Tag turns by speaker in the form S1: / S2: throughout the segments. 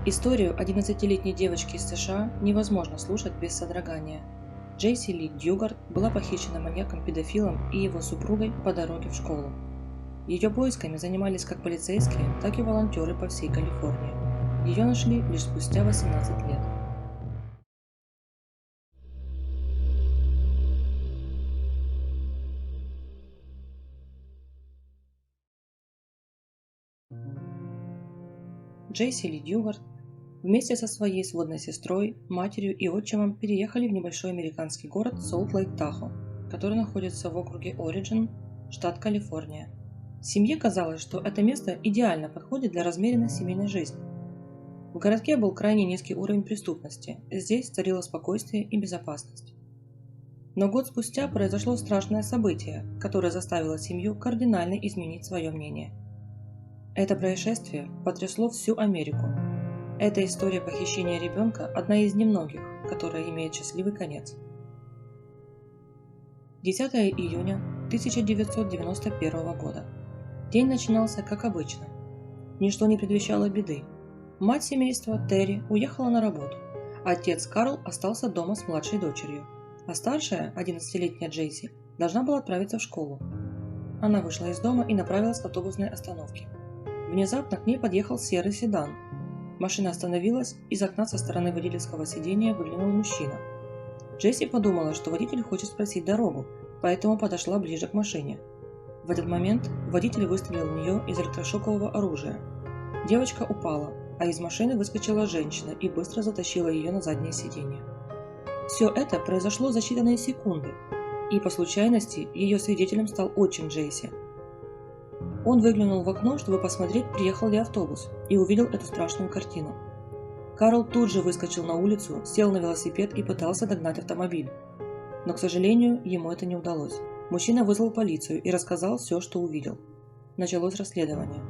S1: Историю 11-летней девочки из США невозможно слушать без содрогания. Джейси Ли Дьюгард была похищена маньяком-педофилом и его супругой по дороге в школу. Ее поисками занимались как полицейские, так и волонтеры по всей Калифорнии. Ее нашли лишь спустя 18 лет. Джейси Ли Дьюгард вместе со своей сводной сестрой, матерью и отчимом переехали в небольшой американский город Солт-Лейк-Тахо, который находится в округе Ориджин, штат Калифорния. Семье казалось, что это место идеально подходит для размеренной семейной жизни. В городке был крайне низкий уровень преступности, здесь царило спокойствие и безопасность. Но год спустя произошло страшное событие, которое заставило семью кардинально изменить свое мнение. Это происшествие потрясло всю Америку. Эта история похищения ребенка – одна из немногих, которая имеет счастливый конец. 10 июня 1991 года. День начинался как обычно. Ничто не предвещало беды. Мать семейства, Терри, уехала на работу. Отец Карл остался дома с младшей дочерью, а старшая, 11-летняя Джейси, должна была отправиться в школу. Она вышла из дома и направилась к автобусной остановке. Внезапно к ней подъехал серый седан. Машина остановилась, из окна со стороны водительского сидения выглянул мужчина. Джесси подумала, что водитель хочет спросить дорогу, поэтому подошла ближе к машине. В этот момент водитель выстрелил в нее из электрошокового оружия. Девочка упала, а из машины выскочила женщина и быстро затащила ее на заднее сиденье. Все это произошло за считанные секунды, и по случайности ее свидетелем стал отчим Джейси. Он выглянул в окно, чтобы посмотреть, приехал ли автобус, и увидел эту страшную картину. Карл тут же выскочил на улицу, сел на велосипед и пытался догнать автомобиль. Но, к сожалению, ему это не удалось. Мужчина вызвал полицию и рассказал все, что увидел. Началось расследование.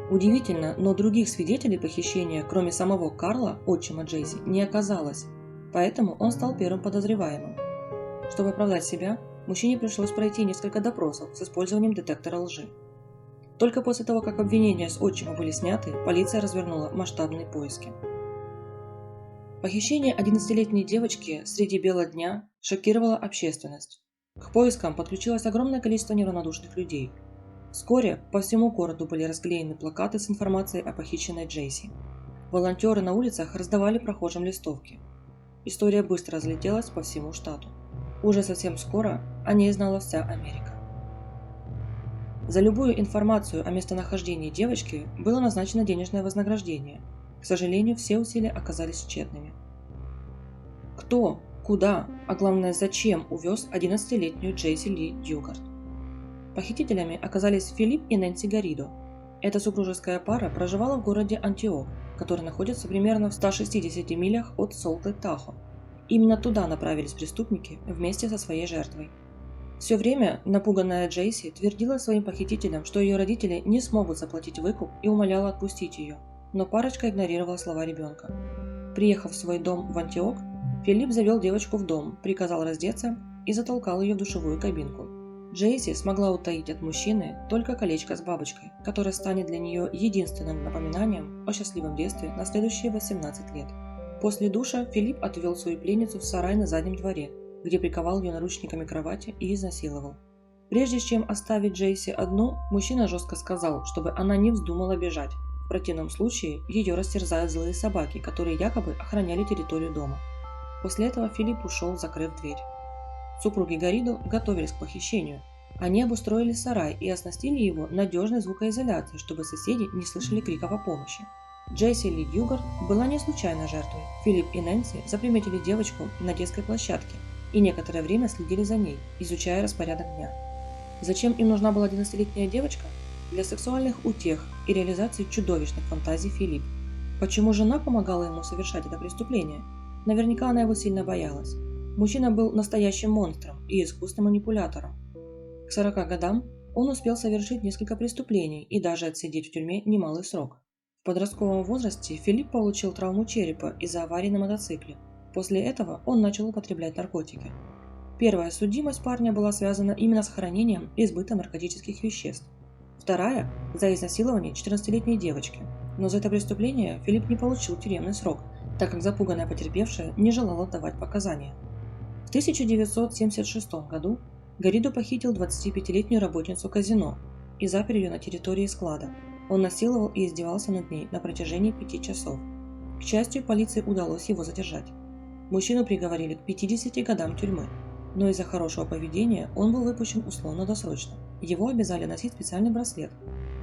S1: Удивительно, но других свидетелей похищения, кроме самого Карла, отчима Джейси, не оказалось, поэтому он стал первым подозреваемым. Чтобы оправдать себя, мужчине пришлось пройти несколько допросов с использованием детектора лжи. Только после того, как обвинения с отчима были сняты, полиция развернула масштабные поиски. Похищение 11-летней девочки среди бела дня шокировало общественность. К поискам подключилось огромное количество неравнодушных людей. Вскоре по всему городу были расклеены плакаты с информацией о похищенной Джейси. Волонтеры на улицах раздавали прохожим листовки. История быстро разлетелась по всему штату. Уже совсем скоро о ней знала вся Америка. За любую информацию о местонахождении девочки было назначено денежное вознаграждение. К сожалению, все усилия оказались тщетными. Кто, куда, а главное зачем увез 11-летнюю Джейси Ли Дьюгард? Похитителями оказались Филипп и Нэнси Гаридо. Эта супружеская пара проживала в городе Антиох, который находится примерно в 160 милях от Солт-Лейк-Тахо. Именно туда направились преступники вместе со своей жертвой. Все время напуганная Джейси твердила своим похитителям, что ее родители не смогут заплатить выкуп, и умоляла отпустить ее, но парочка игнорировала слова ребенка. Приехав в свой дом в Антиох, Филипп завел девочку в дом, приказал раздеться и затолкал ее в душевую кабинку. Джейси смогла утаить от мужчины только колечко с бабочкой, которое станет для нее единственным напоминанием о счастливом детстве на следующие 18 лет. После душа Филипп отвел свою пленницу в сарай на заднем дворе, где приковал ее наручниками к кровати и изнасиловал. Прежде чем оставить Джейси одну, мужчина жестко сказал, чтобы она не вздумала бежать. В противном случае ее растерзают злые собаки, которые якобы охраняли территорию дома. После этого Филипп ушел, закрыв дверь. Супруги Гаридо готовились к похищению. Они обустроили сарай и оснастили его надежной звукоизоляцией, чтобы соседи не слышали криков о помощи. Джейси Ли Дьюгард была не случайной жертвой. Филипп и Нэнси заприметили девочку на детской площадке и некоторое время следили за ней, изучая распорядок дня. Зачем им нужна была 11-летняя девочка? Для сексуальных утех и реализации чудовищных фантазий Филиппа. Почему жена помогала ему совершать это преступление? Наверняка она его сильно боялась. Мужчина был настоящим монстром и искусным манипулятором. К 40 годам он успел совершить несколько преступлений и даже отсидеть в тюрьме немалый срок. В подростковом возрасте Филипп получил травму черепа из-за аварии на мотоцикле. После этого он начал употреблять наркотики. Первая судимость парня была связана именно с хранением и сбытом наркотических веществ. Вторая – за изнасилование 14-летней девочки. Но за это преступление Филипп не получил тюремный срок, так как запуганная потерпевшая не желала давать показания. В 1976 году Гарридо похитил 25-летнюю работницу казино и запер ее на территории склада. Он насиловал и издевался над ней на протяжении 5 часов. К счастью, полиции удалось его задержать. Мужчину приговорили к 50 годам тюрьмы, но из-за хорошего поведения он был выпущен условно-досрочно. Его обязали носить специальный браслет,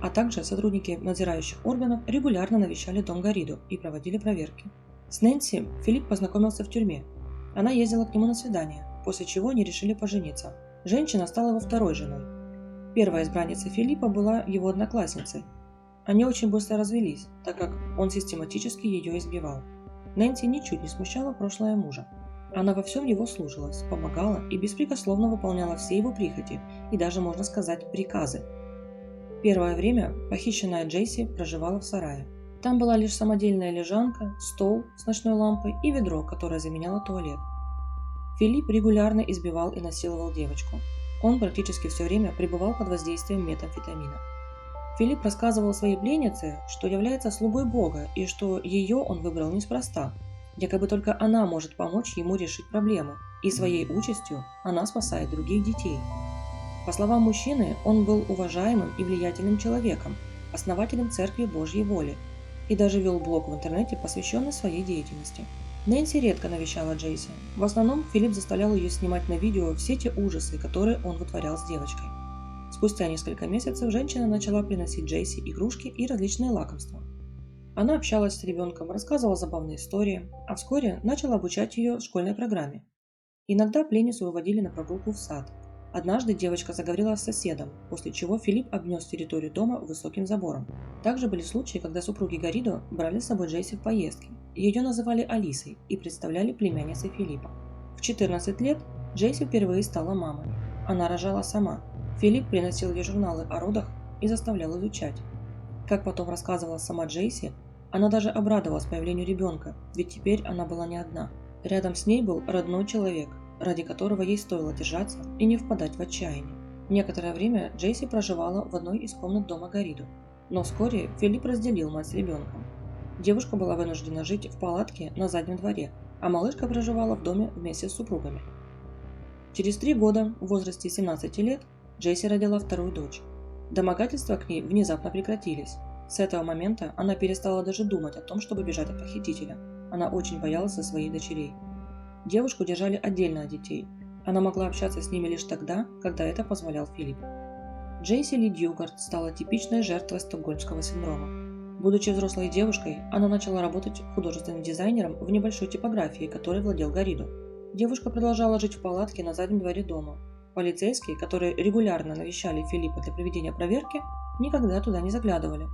S1: а также сотрудники надзирающих органов регулярно навещали дом Гарридо и проводили проверки. С Нэнси Филипп познакомился в тюрьме. Она ездила к нему на свидание, после чего они решили пожениться. Женщина стала его второй женой. Первая избранница Филиппа была его одноклассницей. Они очень быстро развелись, так как он систематически ее избивал. Нэнси ничуть не смущала прошлое мужа. Она во всем его слушалась, помогала и беспрекословно выполняла все его прихоти и даже, можно сказать, приказы. Первое время похищенная Джейси проживала в сарае. Там была лишь самодельная лежанка, стол с ночной лампой и ведро, которое заменяло туалет. Филипп регулярно избивал и насиловал девочку. Он практически все время пребывал под воздействием метамфетамина. Филипп рассказывал своей пленнице, что является слугой Бога и что ее он выбрал неспроста. Якобы только она может помочь ему решить проблемы, и своей участью она спасает других детей. По словам мужчины, он был уважаемым и влиятельным человеком, основателем Церкви Божьей Воли, и даже вел блог в интернете, посвященный своей деятельности. Нэнси редко навещала Джейси. В основном Филипп заставлял ее снимать на видео все те ужасы, которые он вытворял с девочкой. Спустя несколько месяцев женщина начала приносить Джейси игрушки и различные лакомства. Она общалась с ребенком, рассказывала забавные истории, а вскоре начала обучать ее школьной программе. Иногда пленницу выводили на прогулку в сад. Однажды девочка заговорила с соседом, после чего Филипп обнес территорию дома высоким забором. Также были случаи, когда супруги Гарридо брали с собой Джейси в поездки. Ее называли Алисой и представляли племянницей Филиппа. В 14 лет Джейси впервые стала мамой. Она рожала сама. Филипп приносил ей журналы о родах и заставлял изучать. Как потом рассказывала сама Джейси, она даже обрадовалась появлению ребенка, ведь теперь она была не одна. Рядом с ней был родной человек, ради которого ей стоило держаться и не впадать в отчаяние. Некоторое время Джейси проживала в одной из комнат дома Гарридо, но вскоре Филипп разделил мать с ребенком. Девушка была вынуждена жить в палатке на заднем дворе, а малышка проживала в доме вместе с супругами. Через 3 года, в возрасте 17 лет, Джейси родила вторую дочь. Домогательства к ней внезапно прекратились. С этого момента она перестала даже думать о том, чтобы бежать от похитителя. Она очень боялась за своих дочерей. Девушку держали отдельно от детей. Она могла общаться с ними лишь тогда, когда это позволял Филипп. Джейси Ли Дьюгард стала типичной жертвой стокгольмского синдрома. Будучи взрослой девушкой, она начала работать художественным дизайнером в небольшой типографии, которой владел Гарридо. Девушка продолжала жить в палатке на заднем дворе дома. Полицейские, которые регулярно навещали Филиппа для проведения проверки, никогда туда не заглядывали.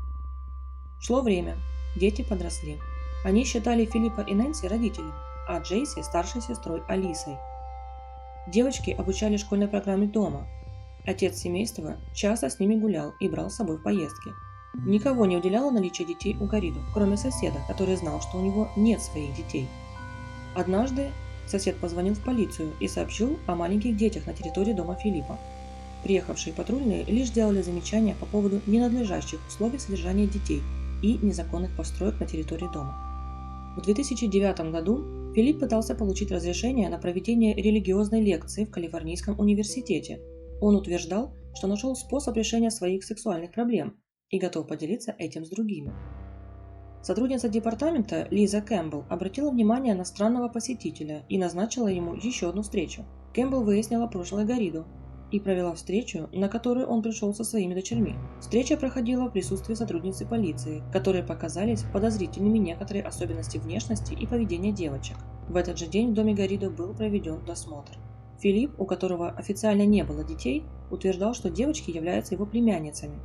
S1: Шло время, дети подросли. Они считали Филиппа и Нэнси родителями, а Джейси – старшей сестрой Алисой. Девочки обучали школьной программе дома. Отец семейства часто с ними гулял и брал с собой в поездки. Никого не удивляло наличие детей у Гарридо, кроме соседа, который знал, что у него нет своих детей. Однажды сосед позвонил в полицию и сообщил о маленьких детях на территории дома Филиппа. Приехавшие патрульные лишь сделали замечания по поводу ненадлежащих условий содержания детей и незаконных построек на территории дома. В 2009 году Филипп пытался получить разрешение на проведение религиозной лекции в Калифорнийском университете. Он утверждал, что нашел способ решения своих сексуальных проблем и готов поделиться этим с другими. Сотрудница департамента Лиза Кэмпбелл обратила внимание на странного посетителя и назначила ему еще одну встречу. Кэмпбелл выяснила прошлое Гарридо и провела встречу, на которую он пришел со своими дочерьми. Встреча проходила в присутствии сотрудницы полиции, которые показались подозрительными некоторые особенности внешности и поведения девочек. В этот же день в доме Гарридо был проведен досмотр. Филипп, у которого официально не было детей, утверждал, что девочки являются его племянницами.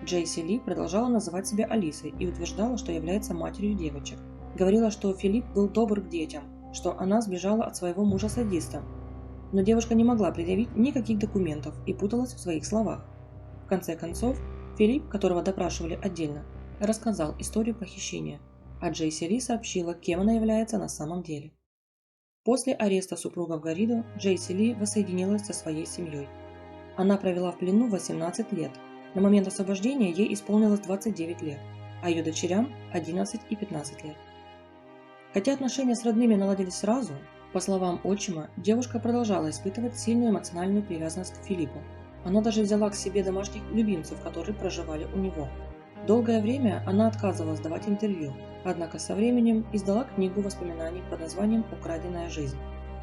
S1: Джейси Ли продолжала называть себя Алисой и утверждала, что является матерью девочек. Говорила, что Филипп был добр к детям, что она сбежала от своего мужа-садиста. Но девушка не могла предъявить никаких документов и путалась в своих словах. В конце концов, Филипп, которого допрашивали отдельно, рассказал историю похищения, а Джейси Ли сообщила, кем она является на самом деле. После ареста супругов Гарридо Джейси Ли воссоединилась со своей семьей. Она провела в плену 18 лет. На момент освобождения ей исполнилось 29 лет. а ее дочерям 11 и 15 лет. Хотя отношения с родными наладились сразу, по словам отчима, девушка продолжала испытывать сильную эмоциональную привязанность к Филиппу. Она даже взяла к себе домашних любимцев, которые проживали у него. Долгое время она отказывалась давать интервью, однако со временем издала книгу воспоминаний под названием «Украденная жизнь».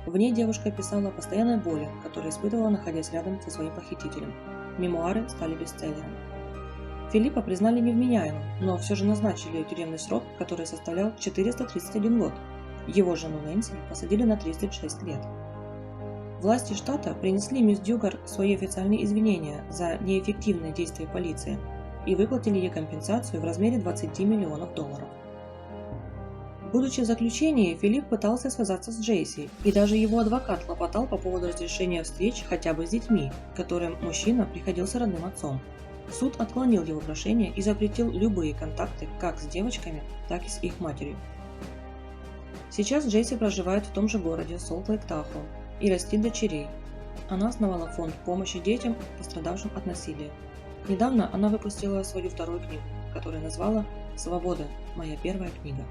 S1: В ней девушка писала о постоянной боли, которую испытывала, находясь рядом со своим похитителем. Мемуары стали бестселлером. Филиппа признали невменяемым, но все же назначили тюремный срок, который составлял 431 год. Его жену Нэнси посадили на 36 лет. Власти штата принесли мисс Дюгар свои официальные извинения за неэффективные действия полиции и выплатили ей компенсацию в размере 20 миллионов долларов. Будучи в заключении, Филипп пытался связаться с Джейси, и даже его адвокат хлопотал по поводу разрешения встреч хотя бы с детьми, которым мужчина приходился родным отцом. Суд отклонил его прошение и запретил любые контакты как с девочками, так и с их матерью. Сейчас Джейси проживает в том же городе Солт-Лейк-Тахо и растит дочерей. Она основала фонд помощи детям, пострадавшим от насилия. Недавно она выпустила свою вторую книгу, которую назвала «Свобода. Моя первая книга».